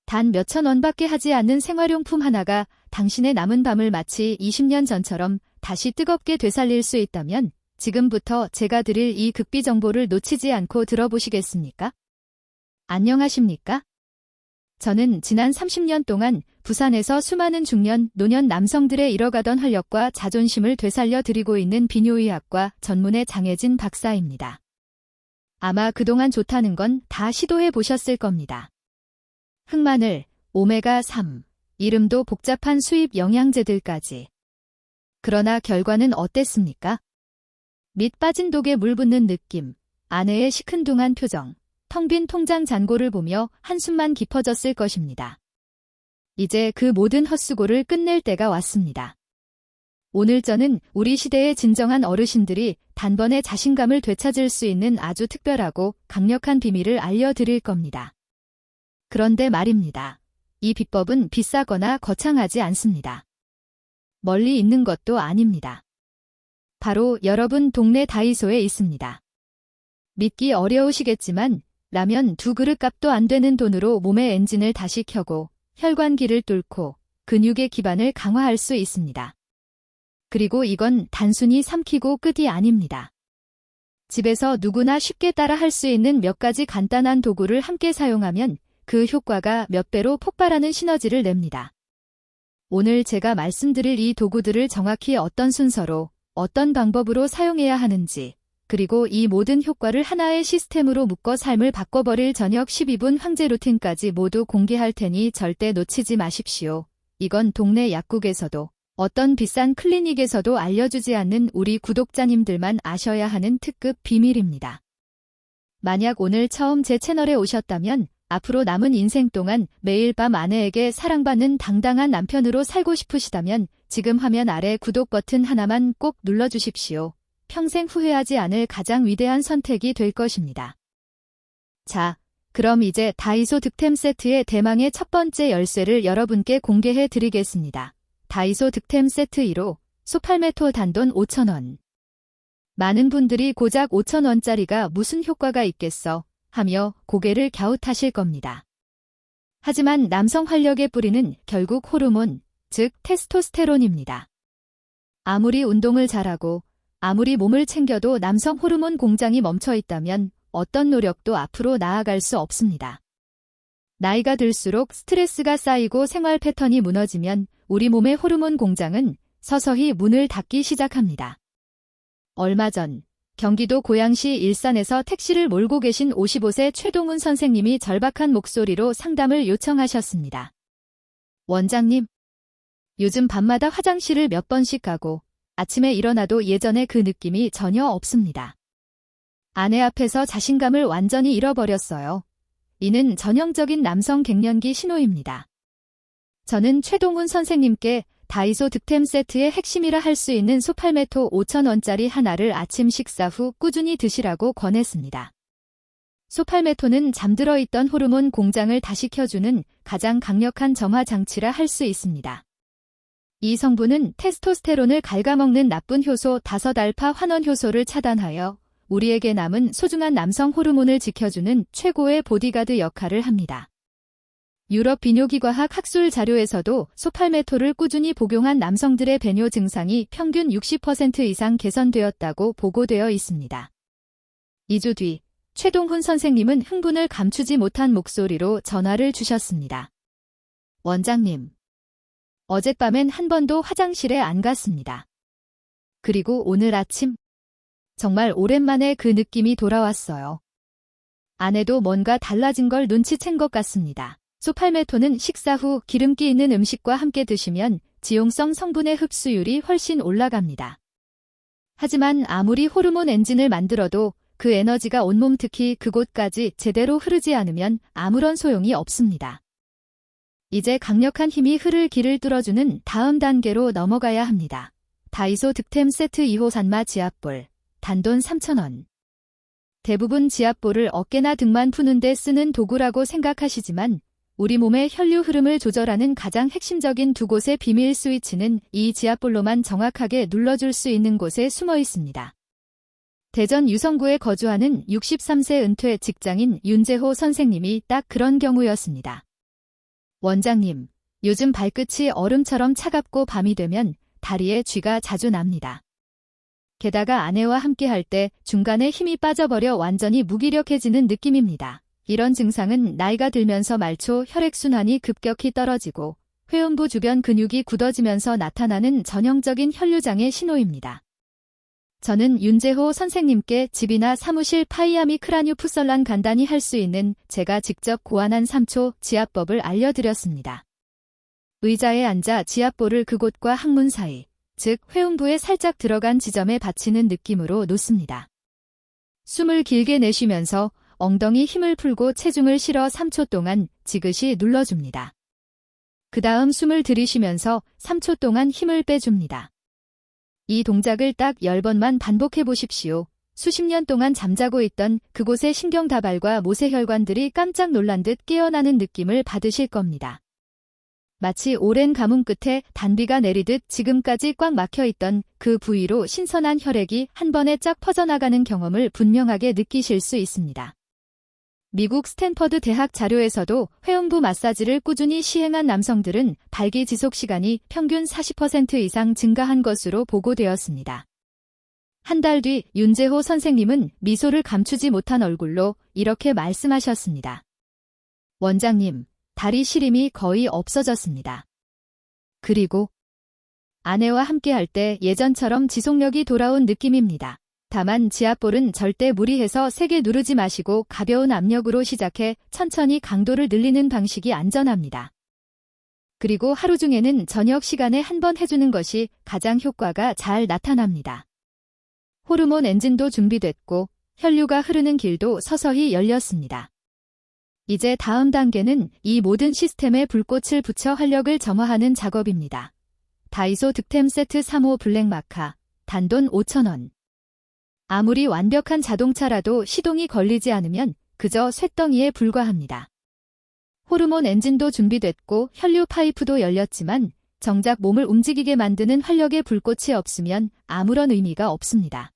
단 몇천 원밖에 하지 않는 생활용품 하나가 당신의 남은 밤을 마치 20년 전처럼 다시 뜨겁게 되살릴 수 있다면 지금부터 제가 드릴 이 극비 정보를 놓치지 않고 들어보시겠습니까? 안녕하십니까? 저는 지난 30년 동안 부산에서 수많은 중년, 노년 남성들의 잃어가던 활력과 자존심을 되살려 드리고 있는 비뇨의학과 전문의 장혜진 박사입니다. 아마 그동안 좋다는 건 다 시도해 보셨을 겁니다. 흑마늘, 오메가3, 이름도 복잡한 수입 영양제들까지. 그러나 결과는 어땠습니까? 밑 빠진 독에 물 붓는 느낌, 아내의 시큰둥한 표정, 텅 빈 통장 잔고를 보며 한숨만 깊어졌을 것입니다. 이제 그 모든 헛수고를 끝낼 때가 왔습니다. 오늘 저는 우리 시대의 진정한 어르신들이 단번에 자신감을 되찾을 수 있는 아주 특별하고 강력한 비밀을 알려드릴 겁니다. 그런데 말입니다. 이 비법은 비싸거나 거창하지 않습니다. 멀리 있는 것도 아닙니다. 바로 여러분 동네 다이소에 있습니다. 믿기 어려우시겠지만 라면 2그릇 값도 안 되는 돈으로 몸의 엔진을 다시 켜고 혈관기를 뚫고 근육의 기반을 강화할 수 있습니다. 그리고 이건 단순히 삼키고 끝이 아닙니다. 집에서 누구나 쉽게 따라 할 수 있는 몇 가지 간단한 도구를 함께 사용하면 그 효과가 몇 배로 폭발하는 시너지를 냅니다. 오늘 제가 말씀드릴 이 도구들을 정확히 어떤 순서로, 어떤 방법으로 사용해야 하는지, 그리고 이 모든 효과를 하나의 시스템으로 묶어 삶을 바꿔버릴 저녁 12분 황제 루틴까지 모두 공개할 테니 절대 놓치지 마십시오. 이건 동네 약국에서도 어떤 비싼 클리닉에서도 알려주지 않는 우리 구독자님들만 아셔야 하는 특급 비밀입니다. 만약 오늘 처음 제 채널에 오셨다면 앞으로 남은 인생 동안 매일 밤 아내에게 사랑받는 당당한 남편으로 살고 싶으시다면 지금 화면 아래 구독 버튼 하나만 꼭 눌러주십시오. 평생 후회하지 않을 가장 위대한 선택이 될 것입니다. 자, 그럼 이제 다이소 득템 세트의 대망의 첫 번째 열쇠를 여러분께 공개해 드리겠습니다. 다이소 득템 세트 1호, 소팔메토 단돈 5,000원. 많은 분들이 고작 5,000원짜리가 무슨 효과가 있겠어 하며 고개를 갸웃하실 겁니다. 하지만 남성 활력의 뿌리는 결국 호르몬, 즉 테스토스테론입니다. 아무리 운동을 잘하고 아무리 몸을 챙겨도 남성 호르몬 공장이 멈춰 있다면 어떤 노력도 앞으로 나아갈 수 없습니다. 나이가 들수록 스트레스가 쌓이고 생활 패턴이 무너지면 우리 몸의 호르몬 공장은 서서히 문을 닫기 시작합니다. 얼마 전 경기도 고양시 일산에서 택시를 몰고 계신 55세 최동훈 선생님이 절박한 목소리로 상담을 요청하셨습니다. 원장님, 요즘 밤마다 화장실을 몇 번씩 가고 아침에 일어나도 예전에 그 느낌이 전혀 없습니다. 아내 앞에서 자신감을 완전히 잃어버렸어요. 이는 전형적인 남성 갱년기 신호입니다. 저는 최동훈 선생님께 다이소 득템 세트의 핵심이라 할 수 있는 소팔메토 5,000원짜리 하나를 아침 식사 후 꾸준히 드시라고 권했습니다. 소팔메토는 잠들어 있던 호르몬 공장을 다시 켜주는 가장 강력한 정화 장치라 할 수 있습니다. 이 성분은 테스토스테론을 갉아먹는 나쁜 효소 5알파 환원 효소를 차단하여 우리에게 남은 소중한 남성 호르몬을 지켜주는 최고의 보디가드 역할을 합니다. 유럽 비뇨기과학 학술 자료에서도 소팔메토를 꾸준히 복용한 남성들의 배뇨 증상이 평균 60% 이상 개선되었다고 보고되어 있습니다. 2주 뒤 최동훈 선생님은 흥분을 감추지 못한 목소리로 전화를 주셨습니다. 원장님, 어젯밤엔 한 번도 화장실에 안 갔습니다. 그리고 오늘 아침 정말 오랜만에 그 느낌이 돌아왔어요. 아내도 뭔가 달라진 걸 눈치챈 것 같습니다. 소팔메토는 식사 후 기름기 있는 음식과 함께 드시면 지용성 성분의 흡수율이 훨씬 올라갑니다. 하지만 아무리 호르몬 엔진을 만들어도 그 에너지가 온몸 특히 그곳까지 제대로 흐르지 않으면 아무런 소용이 없습니다. 이제 강력한 힘이 흐를 길을 뚫어주는 다음 단계로 넘어가야 합니다. 다이소 득템 세트 2호 산마 지압볼, 단돈 3,000원. 대부분 지압볼을 어깨나 등만 푸는 데 쓰는 도구라고 생각하시지만 우리 몸의 혈류 흐름을 조절하는 가장 핵심적인 두 곳의 비밀 스위치는 이 지압볼로만 정확하게 눌러줄 수 있는 곳에 숨어 있습니다. 대전 유성구에 거주하는 63세 은퇴 직장인 윤재호 선생님이 딱 그런 경우였습니다. 원장님, 요즘 발끝이 얼음처럼 차갑고 밤이 되면 다리에 쥐가 자주 납니다. 게다가 아내와 함께 할 때 중간에 힘이 빠져버려 완전히 무기력해지는 느낌입니다. 이런 증상은 나이가 들면서 말초 혈액순환이 급격히 떨어지고 회음부 주변 근육이 굳어지면서 나타나는 전형적인 혈류장의 신호입니다. 저는 윤재호 선생님께 집이나 사무실 파이아미 크라뉴 푸설란 간단히 할 수 있는 제가 직접 고안한 3초 지압법을 알려드렸습니다. 의자에 앉아 지압볼을 그곳과 항문 사이, 즉 회음부에 살짝 들어간 지점에 받치는 느낌으로 놓습니다. 숨을 길게 내쉬면서 엉덩이 힘을 풀고 체중을 실어 3초 동안 지그시 눌러줍니다. 그 다음 숨을 들이쉬면서 3초 동안 힘을 빼줍니다. 이 동작을 딱 10번만 반복해 보십시오. 수십 년 동안 잠자고 있던 그곳의 신경다발과 모세혈관들이 깜짝 놀란 듯 깨어나는 느낌을 받으실 겁니다. 마치 오랜 가뭄 끝에 단비가 내리듯 지금까지 꽉 막혀 있던 그 부위로 신선한 혈액이 한 번에 쫙 퍼져나가는 경험을 분명하게 느끼실 수 있습니다. 미국 스탠퍼드 대학 자료에서도 회음부 마사지를 꾸준히 시행한 남성들은 발기 지속 시간이 평균 40% 이상 증가한 것으로 보고되었습니다. 한 달 뒤 윤재호 선생님은 미소를 감추지 못한 얼굴로 이렇게 말씀하셨습니다. 원장님, 다리 시림이 거의 없어졌습니다. 그리고 아내와 함께 할 때 예전처럼 지속력이 돌아온 느낌입니다. 다만 지압볼은 절대 무리해서 세게 누르지 마시고 가벼운 압력으로 시작해 천천히 강도를 늘리는 방식이 안전합니다. 그리고 하루 중에는 저녁 시간에 한 번 해주는 것이 가장 효과가 잘 나타납니다. 호르몬 엔진도 준비됐고 혈류가 흐르는 길도 서서히 열렸습니다. 이제 다음 단계는 이 모든 시스템에 불꽃을 붙여 활력을 점화하는 작업입니다. 다이소 득템 세트 3호 블랙마카, 단돈 5,000원. 아무리 완벽한 자동차라도 시동이 걸리지 않으면 그저 쇳덩이에 불과합니다. 호르몬 엔진도 준비됐고 혈류 파이프도 열렸지만 정작 몸을 움직이게 만드는 활력의 불꽃이 없으면 아무런 의미가 없습니다.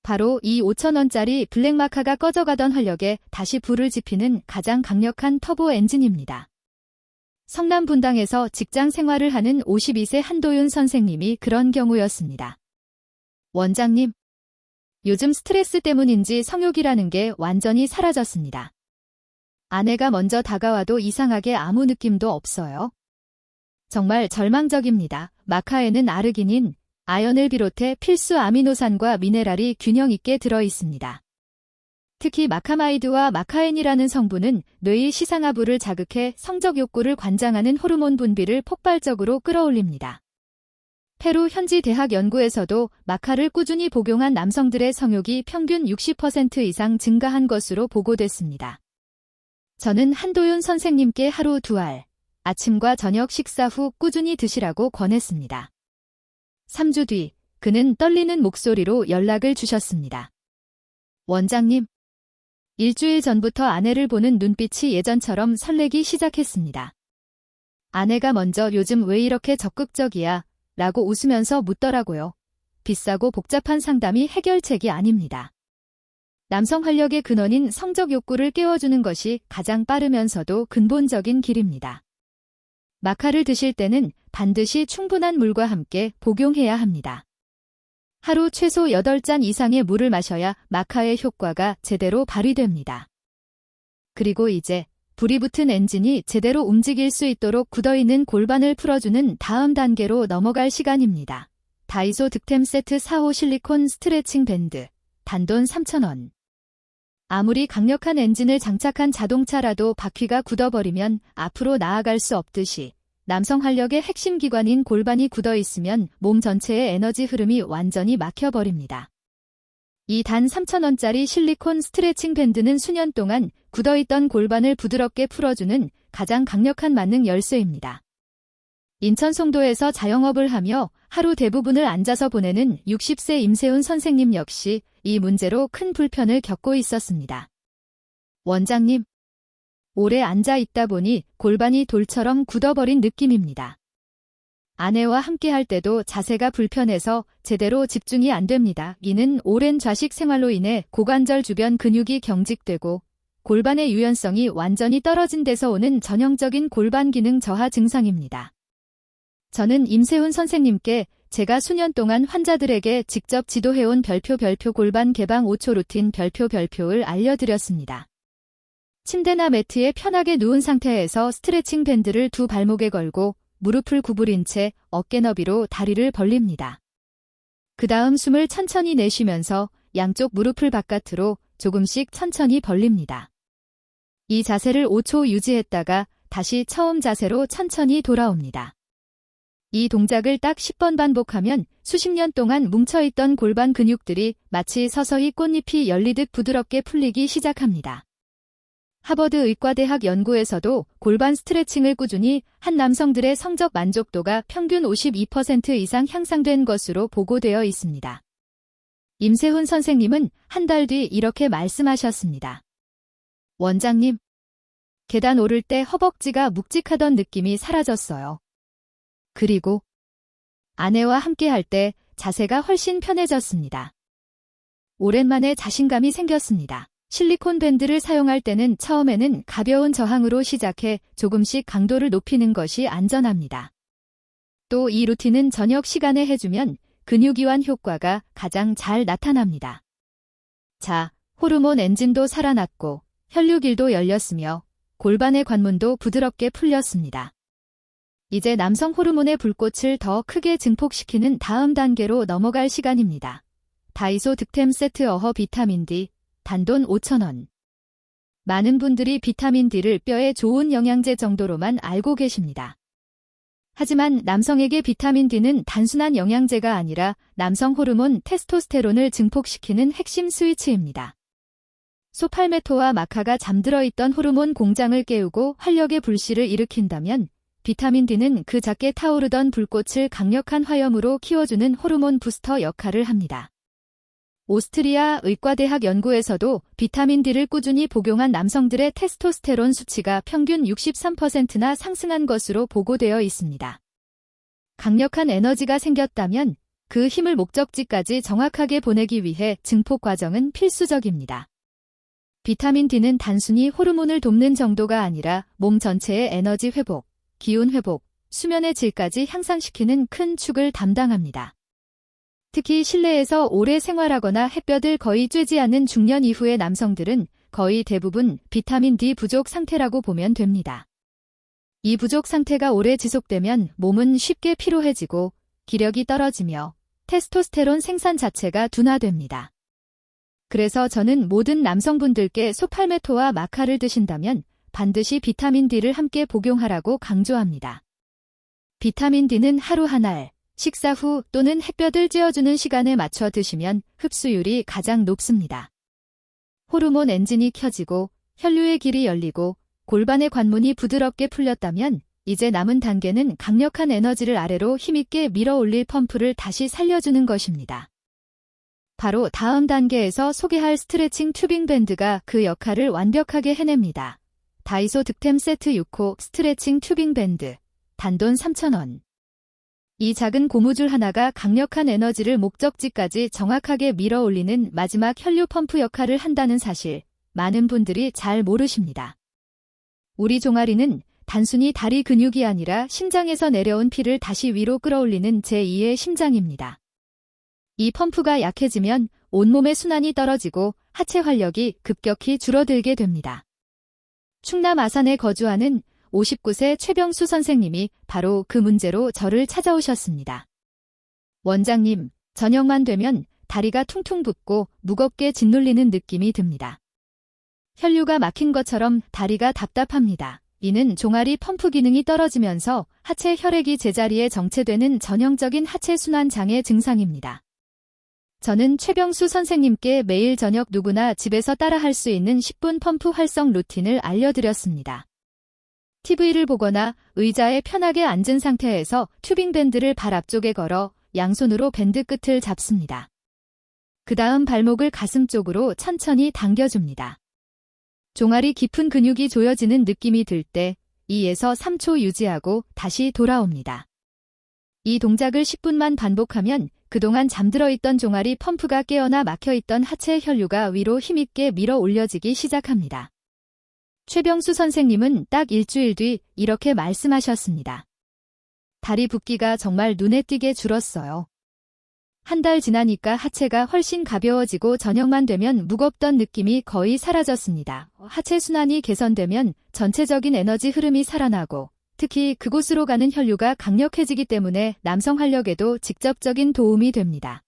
바로 이 5,000원짜리 블랙마카가 꺼져가던 활력에 다시 불을 지피는 가장 강력한 터보 엔진입니다. 성남 분당에서 직장 생활을 하는 52세 한도윤 선생님이 그런 경우였습니다. 원장님, 요즘 스트레스 때문인지 성욕이라는 게 완전히 사라졌습니다. 아내가 먼저 다가와도 이상하게 아무 느낌도 없어요. 정말 절망적입니다. 마카에는 아르기닌, 아연을 비롯해 필수 아미노산과 미네랄이 균형 있게 들어 있습니다. 특히 마카마이드와 마카엔이라는 성분은 뇌의 시상하부를 자극해 성적 욕구를 관장하는 호르몬 분비를 폭발적으로 끌어올립니다. 페루 현지 대학 연구에서도 마카를 꾸준히 복용한 남성들의 성욕이 평균 60% 이상 증가한 것으로 보고됐습니다. 저는 한도윤 선생님께 하루 2알, 아침과 저녁 식사 후 꾸준히 드시라고 권했습니다. 3주 뒤, 그는 떨리는 목소리로 연락을 주셨습니다. 원장님, 일주일 전부터 아내를 보는 눈빛이 예전처럼 설레기 시작했습니다. 아내가 먼저 요즘 왜 이렇게 적극적이야? 라고 웃으면서 묻더라고요. 비싸고 복잡한 상담이 해결책이 아닙니다. 남성 활력의 근원인 성적 욕구를 깨워주는 것이 가장 빠르면서도 근본적인 길입니다. 마카를 드실 때는 반드시 충분한 물과 함께 복용해야 합니다. 하루 최소 8잔 이상의 물을 마셔야 마카의 효과가 제대로 발휘됩니다. 그리고 이제 불이 붙은 엔진이 제대로 움직일 수 있도록 굳어있는 골반을 풀어주는 다음 단계로 넘어갈 시간입니다. 다이소 득템 세트 4호 실리콘 스트레칭 밴드, 단돈 3,000원. 아무리 강력한 엔진을 장착한 자동차라도 바퀴가 굳어버리면 앞으로 나아갈 수 없듯이 남성 활력의 핵심 기관인 골반이 굳어있으면 몸 전체의 에너지 흐름이 완전히 막혀버립니다. 이 단 3,000원짜리 실리콘 스트레칭 밴드는 수년 동안 굳어있던 골반을 부드럽게 풀어주는 가장 강력한 만능 열쇠입니다. 인천 송도에서 자영업을 하며 하루 대부분을 앉아서 보내는 60세 임세훈 선생님 역시 이 문제로 큰 불편을 겪고 있었습니다. 원장님, 오래 앉아 있다 보니 골반이 돌처럼 굳어버린 느낌입니다. 아내와 함께 할 때도 자세가 불편해서 제대로 집중이 안 됩니다. 이는 오랜 좌식 생활로 인해 고관절 주변 근육이 경직되고 골반의 유연성이 완전히 떨어진 데서 오는 전형적인 골반 기능 저하 증상입니다. 저는 임세훈 선생님께 제가 수년 동안 환자들에게 직접 지도해온 별표 골반 개방 5초 루틴 별표를 알려드렸습니다. 침대나 매트에 편하게 누운 상태에서 스트레칭 밴드를 두 발목에 걸고 무릎을 구부린 채 어깨 너비로 다리를 벌립니다. 그 다음 숨을 천천히 내쉬면서 양쪽 무릎을 바깥으로 조금씩 천천히 벌립니다. 이 자세를 5초 유지했다가 다시 처음 자세로 천천히 돌아옵니다. 이 동작을 딱 10번 반복하면 수십 년 동안 뭉쳐있던 골반 근육들이 마치 서서히 꽃잎이 열리듯 부드럽게 풀리기 시작합니다. 하버드 의과대학 연구에서도 골반 스트레칭을 꾸준히 한 남성들의 성적 만족도가 평균 52% 이상 향상된 것으로 보고되어 있습니다. 임세훈 선생님은 한 달 뒤 이렇게 말씀하셨습니다. 원장님, 계단 오를 때 허벅지가 묵직하던 느낌이 사라졌어요. 그리고 아내와 함께 할 때 자세가 훨씬 편해졌습니다. 오랜만에 자신감이 생겼습니다. 실리콘 밴드를 사용할 때는 처음에는 가벼운 저항으로 시작해 조금씩 강도를 높이는 것이 안전합니다. 또 이 루틴은 저녁 시간에 해주면 근육 이완 효과가 가장 잘 나타납니다. 자, 호르몬 엔진도 살아났고 혈류길도 열렸으며 골반의 관문도 부드럽게 풀렸습니다. 이제 남성 호르몬의 불꽃을 더 크게 증폭시키는 다음 단계로 넘어갈 시간입니다. 다이소 득템 세트 어허 비타민 D, 단돈 5,000원. 많은 분들이 비타민 D를 뼈에 좋은 영양제 정도로만 알고 계십니다. 하지만 남성에게 비타민 D는 단순한 영양제가 아니라 남성 호르몬 테스토스테론을 증폭시키는 핵심 스위치입니다. 소팔메토와 마카가 잠들어 있던 호르몬 공장을 깨우고 활력의 불씨를 일으킨다면 비타민 D는 그 작게 타오르던 불꽃을 강력한 화염으로 키워주는 호르몬 부스터 역할을 합니다. 오스트리아 의과대학 연구에서도 비타민 D를 꾸준히 복용한 남성들의 테스토스테론 수치가 평균 63%나 상승한 것으로 보고되어 있습니다. 강력한 에너지가 생겼다면 그 힘을 목적지까지 정확하게 보내기 위해 증폭 과정은 필수적입니다. 비타민 D는 단순히 호르몬을 돕는 정도가 아니라 몸 전체의 에너지 회복, 기운 회복, 수면의 질까지 향상시키는 큰 축을 담당합니다. 특히 실내에서 오래 생활하거나 햇볕을 거의 쬐지 않는 중년 이후의 남성들은 거의 대부분 비타민 D 부족 상태라고 보면 됩니다. 이 부족 상태가 오래 지속되면 몸은 쉽게 피로해지고 기력이 떨어지며 테스토스테론 생산 자체가 둔화됩니다. 그래서 저는 모든 남성분들께 소팔메토와 마카를 드신다면 반드시 비타민 D를 함께 복용하라고 강조합니다. 비타민 D는 하루 한 알, 식사 후 또는 햇볕을 쬐어주는 시간에 맞춰 드시면 흡수율이 가장 높습니다. 호르몬 엔진이 켜지고 혈류의 길이 열리고 골반의 관문이 부드럽게 풀렸다면 이제 남은 단계는 강력한 에너지를 아래로 힘있게 밀어 올릴 펌프를 다시 살려주는 것입니다. 바로 다음 단계에서 소개할 스트레칭 튜빙 밴드가 그 역할을 완벽하게 해냅니다. 다이소 득템 세트 6호 스트레칭 튜빙 밴드, 단돈 3,000원. 이 작은 고무줄 하나가 강력한 에너지를 목적지까지 정확하게 밀어 올리는 마지막 혈류 펌프 역할을 한다는 사실, 많은 분들이 잘 모르십니다. 우리 종아리는 단순히 다리 근육이 아니라 심장에서 내려온 피를 다시 위로 끌어올리는 제2의 심장입니다. 이 펌프가 약해지면 온몸의 순환이 떨어지고 하체 활력이 급격히 줄어들게 됩니다. 충남 아산에 거주하는 59세 최병수 선생님이 바로 그 문제로 저를 찾아오셨습니다. 원장님, 저녁만 되면 다리가 퉁퉁 붓고 무겁게 짓눌리는 느낌이 듭니다. 혈류가 막힌 것처럼 다리가 답답합니다. 이는 종아리 펌프 기능이 떨어지면서 하체 혈액이 제자리에 정체되는 전형적인 하체 순환 장애 증상입니다. 저는 최병수 선생님께 매일 저녁 누구나 집에서 따라할 수 있는 10분 펌프 활성 루틴을 알려드렸습니다. TV를 보거나 의자에 편하게 앉은 상태에서 튜빙 밴드를 발 앞쪽에 걸어 양손으로 밴드 끝을 잡습니다. 그 다음 발목을 가슴 쪽으로 천천히 당겨줍니다. 종아리 깊은 근육이 조여지는 느낌이 들 때 2에서 3초 유지하고 다시 돌아옵니다. 이 동작을 10분만 반복하면 그동안 잠들어 있던 종아리 펌프가 깨어나 막혀있던 하체 혈류가 위로 힘있게 밀어 올려지기 시작합니다. 최병수 선생님은 딱 일주일 뒤 이렇게 말씀하셨습니다. 다리 붓기가 정말 눈에 띄게 줄었어요. 한 달 지나니까 하체가 훨씬 가벼워지고 저녁만 되면 무겁던 느낌이 거의 사라졌습니다. 하체 순환이 개선되면 전체적인 에너지 흐름이 살아나고 특히 그곳으로 가는 혈류가 강력해지기 때문에 남성 활력에도 직접적인 도움이 됩니다.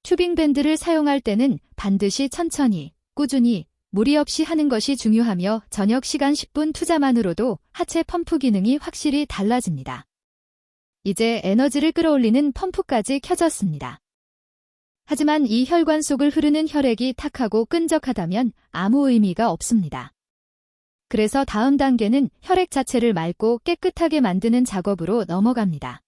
튜빙밴드를 사용할 때는 반드시 천천히, 꾸준히, 무리 없이 하는 것이 중요하며 저녁 시간 10분 투자만으로도 하체 펌프 기능이 확실히 달라집니다. 이제 에너지를 끌어올리는 펌프까지 켜졌습니다. 하지만 이 혈관 속을 흐르는 혈액이 탁하고 끈적하다면 아무 의미가 없습니다. 그래서 다음 단계는 혈액 자체를 맑고 깨끗하게 만드는 작업으로 넘어갑니다.